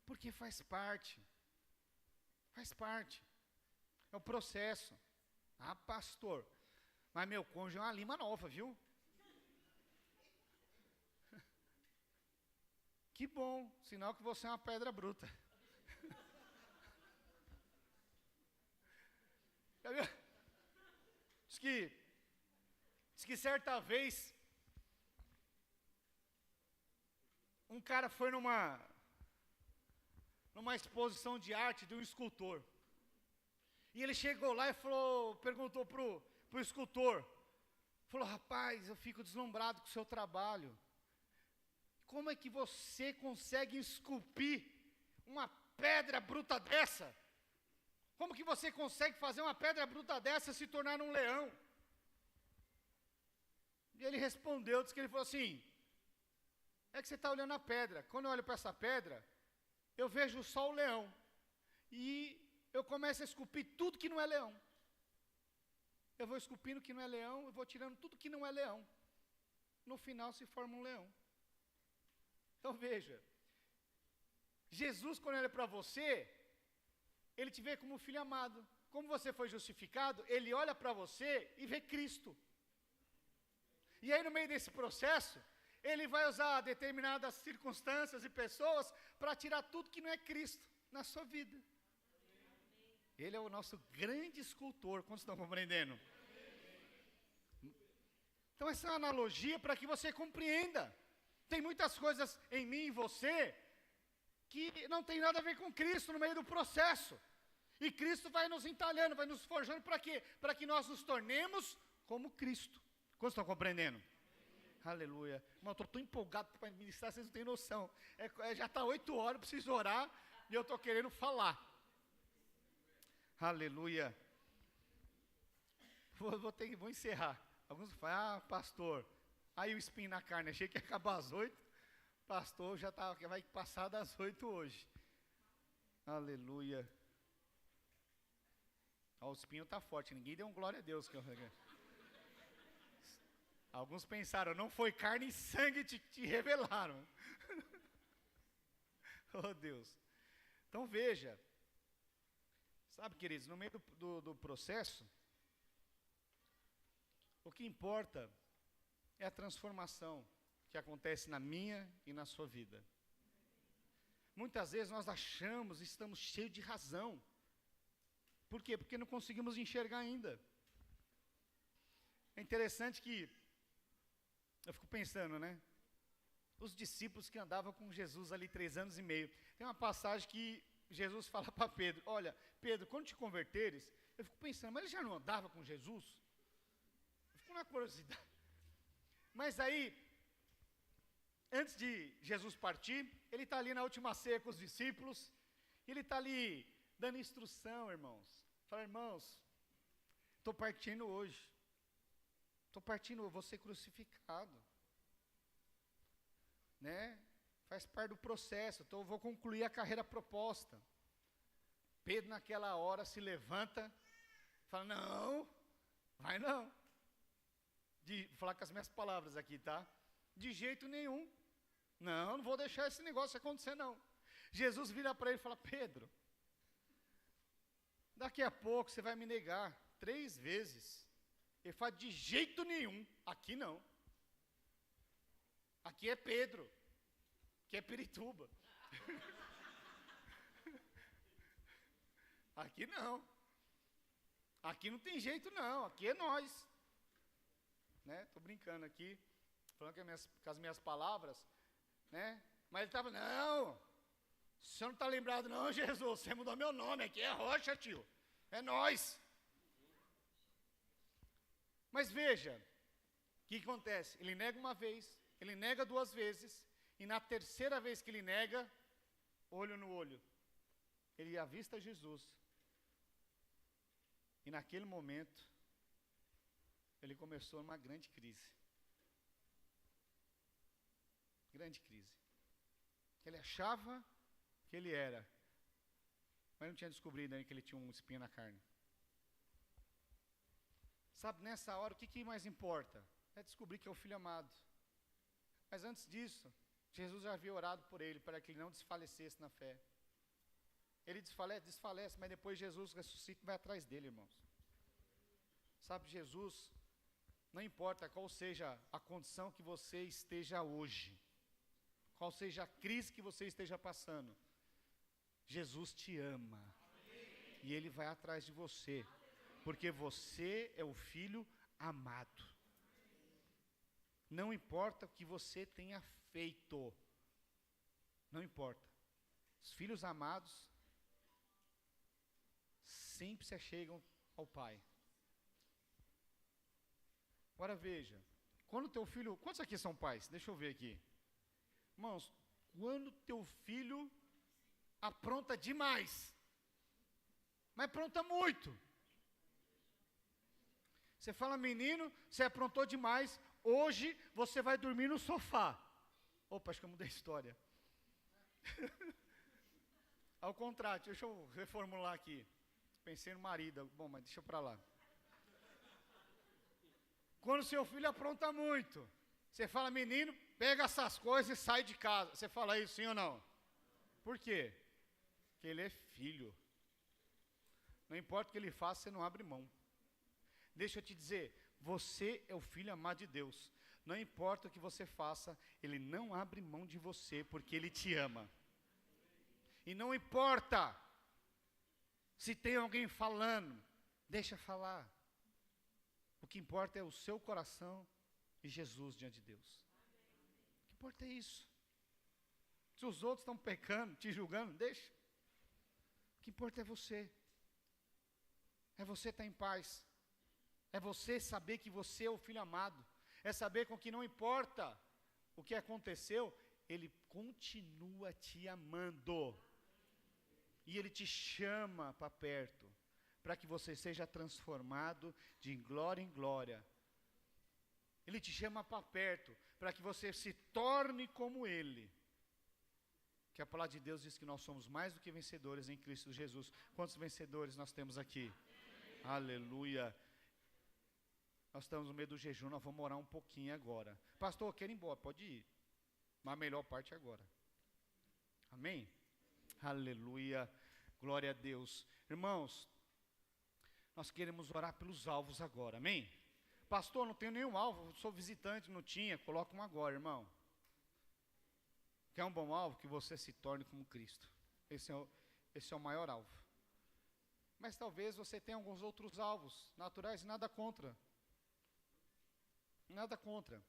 Speaker 1: Porque faz parte. Faz parte. É o processo. Pastor, mas meu cônjuge é uma lima nova, viu? Que bom, sinal que você é uma pedra bruta. Diz que certa vez um cara foi numa exposição de arte de um escultor. E ele chegou lá e perguntou pro escultor, falou, rapaz, eu fico deslumbrado com o seu trabalho. Como é que você consegue esculpir uma pedra bruta dessa? Como que você consegue fazer uma pedra bruta dessa se tornar um leão? E ele respondeu, disse que ele falou assim, é que você está olhando a pedra. Quando eu olho para essa pedra, eu vejo só o leão. E eu começo a esculpir tudo que não é leão. Eu vou esculpindo que não é leão, eu vou tirando tudo que não é leão. No final se forma um leão. Então veja, Jesus quando olha para você, Ele te vê como filho amado. Como você foi justificado, Ele olha para você e vê Cristo. E aí no meio desse processo, Ele vai usar determinadas circunstâncias e pessoas para tirar tudo que não é Cristo na sua vida. Ele é o nosso grande escultor, quantos estão compreendendo? Então essa é uma analogia para que você compreenda. Tem muitas coisas em mim e você que não tem nada a ver com Cristo no meio do processo. E Cristo vai nos entalhando, vai nos forjando para quê? Para que nós nos tornemos como Cristo. Quantos estão compreendendo? Aleluia. Irmão, eu estou tão empolgado para ministrar, vocês não têm noção. Já está 8 horas, eu preciso orar e eu estou querendo falar. Aleluia. Vou encerrar. Alguns falam, pastor, aí o espinho na carne, achei que ia acabar às 8. Pastor, vai passar das 8 hoje. Aleluia. Ó, o espinho está forte, ninguém deu um glória a Deus. Alguns pensaram, não foi carne e sangue te revelaram. Oh Deus. Então veja, sabe, queridos, no meio do processo, o que importa é a transformação que acontece na minha e na sua vida. Muitas vezes nós achamos, estamos cheios de razão. Por quê? Porque não conseguimos enxergar ainda. É interessante que, eu fico pensando, né? Os discípulos que andavam com Jesus ali 3 anos e meio. Tem uma passagem que Jesus fala para Pedro, olha, Pedro, quando te converteres, eu fico pensando, mas ele já não andava com Jesus? Eu fico na curiosidade. Mas aí, antes de Jesus partir, ele está ali na última ceia com os discípulos, ele está ali dando instrução, irmãos. Fala, irmãos, estou partindo hoje. Estou partindo, eu vou ser crucificado. Né? Faz parte do processo, então eu vou concluir a carreira proposta. Pedro naquela hora se levanta, fala, não, vai não. Vou falar com as minhas palavras aqui, tá? De jeito nenhum. Não vou deixar esse negócio acontecer não. Jesus vira para ele e fala, Pedro, daqui a pouco você vai me negar 3 vezes. Ele fala, de jeito nenhum, aqui não. Aqui é Pedro, que é Pirituba. Aqui não. Aqui não tem jeito não, aqui é nós. Né? Estou brincando aqui, falando com as minhas palavras, né? Mas ele estava, não, o senhor não está lembrado não, Jesus, você mudou meu nome, aqui é Rocha, tio, é nós. Mas veja, o que acontece? Ele nega uma vez, ele nega 2 vezes, e na 3ª vez que ele nega, olho no olho, ele avista Jesus. E naquele momento, ele começou uma grande crise. Grande crise. Ele achava que ele era, mas não tinha descobrido ainda que ele tinha um espinho na carne. Sabe, nessa hora, o que mais importa? É descobrir que é o Filho amado. Mas antes disso, Jesus já havia orado por ele, para que ele não desfalecesse na fé. Ele desfalece, mas depois Jesus ressuscita e vai atrás dele, irmãos. Sabe, Jesus, não importa qual seja a condição que você esteja hoje, qual seja a crise que você esteja passando, Jesus te ama. Amém. E Ele vai atrás de você, porque você é o Filho amado. Não importa o que você tenha feito, não importa. Os filhos amados sempre se achegam ao Pai. Agora veja, quando teu filho, quantos aqui são pais? Deixa eu ver aqui. Irmãos, quando teu filho apronta demais, mas apronta muito. Você fala, menino, você aprontou demais, hoje você vai dormir no sofá. Opa, acho que eu mudei a história. Ao contrário, deixa eu reformular aqui. Pensei no marido, bom, mas deixa pra lá. Quando seu filho apronta muito, você fala, menino, pega essas coisas e sai de casa. Você fala isso, sim ou não? Por quê? Porque ele é filho. Não importa o que ele faça, você não abre mão. Deixa eu te dizer, você é o filho amado de Deus. Não importa o que você faça, ele não abre mão de você, porque ele te ama. E não importa se tem alguém falando, deixa falar. O que importa é o seu coração e Jesus diante de Deus. O que importa é isso. Se os outros estão pecando, te julgando, deixa. O que importa é você. É você estar em paz. É você saber que você é o filho amado. é saber com que não importa o que aconteceu, Ele continua te amando. E Ele te chama para perto, para que você seja transformado de glória em glória. Ele te chama para perto, para que você se torne como Ele. Que a palavra de Deus diz que nós somos mais do que vencedores em Cristo Jesus. Quantos vencedores nós temos aqui? Aleluia. Nós estamos no meio do jejum, nós vamos orar um pouquinho agora. Pastor, eu quero ir embora, pode ir. Mas a melhor parte é agora. Amém? Aleluia. Glória a Deus. Irmãos, nós queremos orar pelos alvos agora, amém? Pastor, não tenho nenhum alvo, sou visitante, não tinha, coloca um agora, irmão. Quer um bom alvo? Que você se torne como Cristo. Esse é o maior alvo. Mas talvez você tenha alguns outros alvos naturais, nada contra. Nada contra.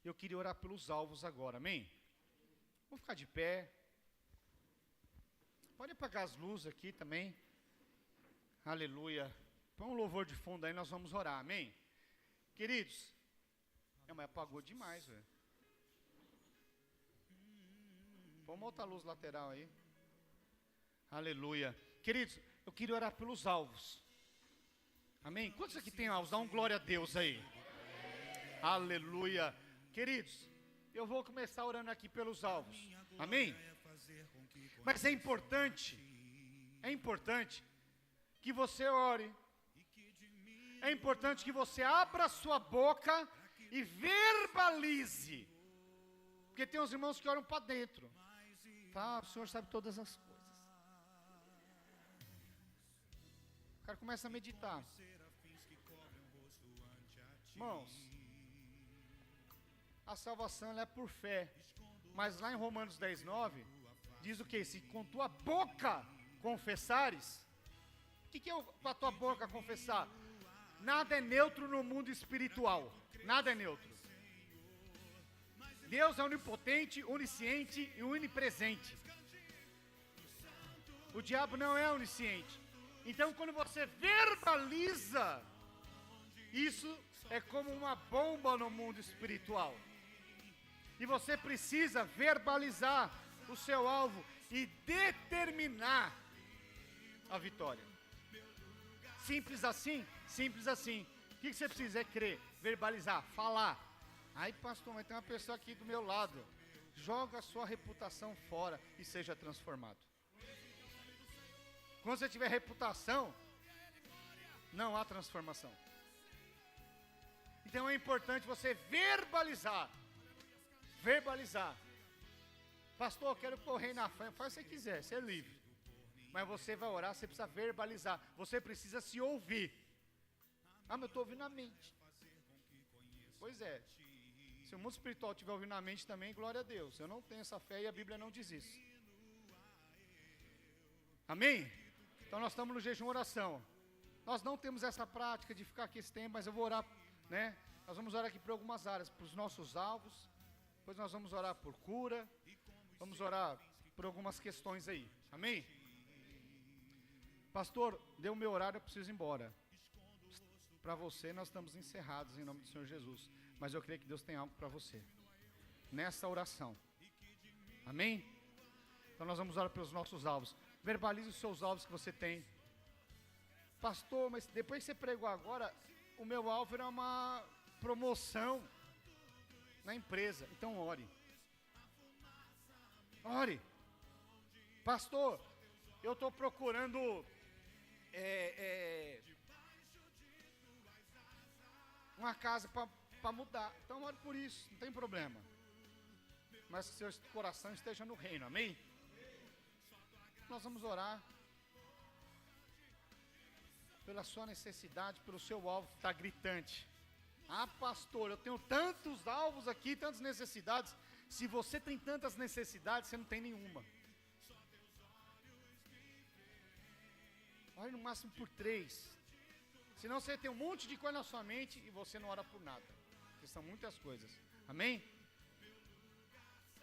Speaker 1: Eu queria orar pelos alvos agora, amém? Vamos ficar de pé. Pode apagar as luzes aqui também. Aleluia. Põe um louvor de fundo aí, nós vamos orar, amém? Queridos, mas apagou demais, velho. Põe uma outra luz lateral aí. Aleluia. Queridos, eu queria orar pelos alvos. Amém? Quantos aqui tem alvos? Dá um glória a Deus aí. Aleluia. Queridos, eu vou começar orando aqui pelos alvos. Amém? Mas é importante que você ore. É importante que você abra a sua boca e verbalize. Porque tem uns irmãos que oram para dentro. Tá, o Senhor sabe todas as coisas. O cara começa a meditar. Irmãos, a salvação ela é por fé. Mas lá em Romanos 10:9, diz o que? Se com tua boca confessares. O que é para a tua boca confessar? Nada é neutro no mundo espiritual. Nada é neutro. Deus é onipotente, onisciente e onipresente. O diabo não é onisciente. Então, quando você verbaliza, isso é como uma bomba no mundo espiritual. E você precisa verbalizar o seu alvo e determinar a vitória. Simples assim? Simples assim. O que você precisa? É crer, verbalizar, falar. Aí, pastor, mas tem uma pessoa aqui do meu lado. Joga a sua reputação fora e seja transformado. Quando você tiver reputação, não há transformação. Então é importante você verbalizar. Verbalizar. Pastor, eu quero correr na frente. Faz o que você quiser, você é livre. Mas você vai orar, você precisa verbalizar. Você precisa se ouvir. Ah, mas eu estou ouvindo na mente. Pois é. Se o mundo espiritual estiver ouvindo na mente também, glória a Deus. Eu não tenho essa fé e a Bíblia não diz isso. Amém? Então nós estamos no jejum oração. Nós não temos essa prática de ficar aqui esse tempo, mas eu vou orar, né? Nós vamos orar aqui por algumas áreas, para os nossos alvos. Depois nós vamos orar por cura. Vamos orar por algumas questões aí. Amém? Pastor, deu o meu horário, eu preciso ir embora. Para você, nós estamos encerrados em nome do Senhor Jesus. Mas eu creio que Deus tem algo para você. Nessa oração. Amém? Então nós vamos orar pelos nossos alvos. Verbalize os seus alvos que você tem. Pastor, mas depois que você pregou agora, o meu alvo era uma promoção na empresa. Então ore. Ore. Pastor, eu estou procurando uma casa para mudar. Então ore por isso, não tem problema. Mas que seu coração esteja no reino, amém? Nós vamos orar pela sua necessidade, pelo seu alvo que está gritante. Ah, pastor, eu tenho tantos alvos aqui, tantas necessidades. Se você tem tantas necessidades, você não tem nenhuma. Ore no máximo por 3. Senão você tem um monte de coisa na sua mente e você não ora por nada. Porque são muitas coisas. Amém?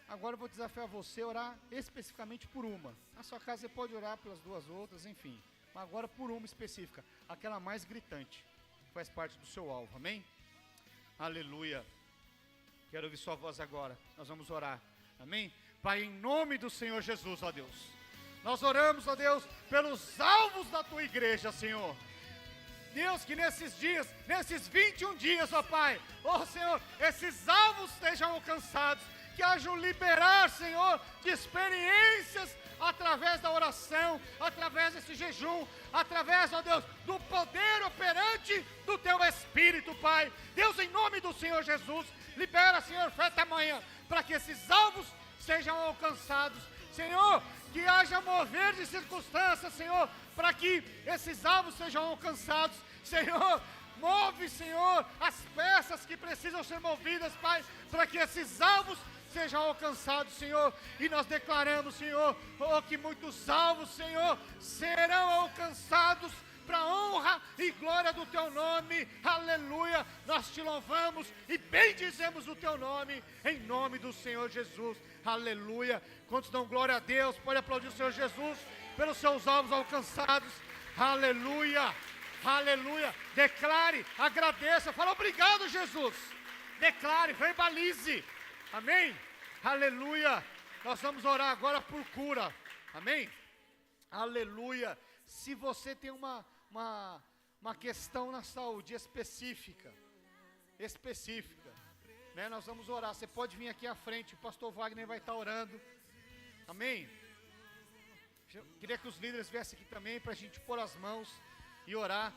Speaker 1: Agora eu vou desafiar você a orar especificamente por uma. Na sua casa você pode orar pelas duas outras, enfim. Mas agora por uma específica. Aquela mais gritante. Que faz parte do seu alvo. Amém? Aleluia. Quero ouvir sua voz agora. Nós vamos orar. Amém? Pai, em nome do Senhor Jesus, ó Deus. Nós oramos, ó Deus, pelos alvos da tua igreja, Senhor. Deus, que nesses dias, nesses 21 dias, ó Pai, ó Senhor, esses alvos sejam alcançados. Que haja um liberar, Senhor, de experiências através da oração, através desse jejum, através, ó Deus, do poder operante do Teu Espírito, Pai. Deus, em nome do Senhor Jesus, libera, Senhor, fé tamanha, para que esses alvos sejam alcançados. Senhor, que haja mover de circunstâncias, Senhor, para que esses alvos sejam alcançados. Senhor, move, Senhor, as peças que precisam ser movidas, Pai, para que esses alvos sejam alcançados, Senhor. E nós declaramos, Senhor, que muitos alvos, Senhor, serão alcançados para a honra e glória do Teu nome. Aleluia. Nós Te louvamos e bendizemos o Teu nome, em nome do Senhor Jesus. Aleluia. Quantos dão glória a Deus? Pode aplaudir o Senhor Jesus pelos seus alvos alcançados. Aleluia. Aleluia. Declare, agradeça, fala obrigado, Jesus. Declare, verbalize. Amém? Aleluia. Nós vamos orar agora por cura. Amém? Aleluia. Se você tem uma questão na saúde específica, né? Nós vamos orar. Você pode vir aqui à frente, o pastor Wagner vai estar orando. Amém? Eu queria que os líderes viessem aqui também para a gente pôr as mãos e orar.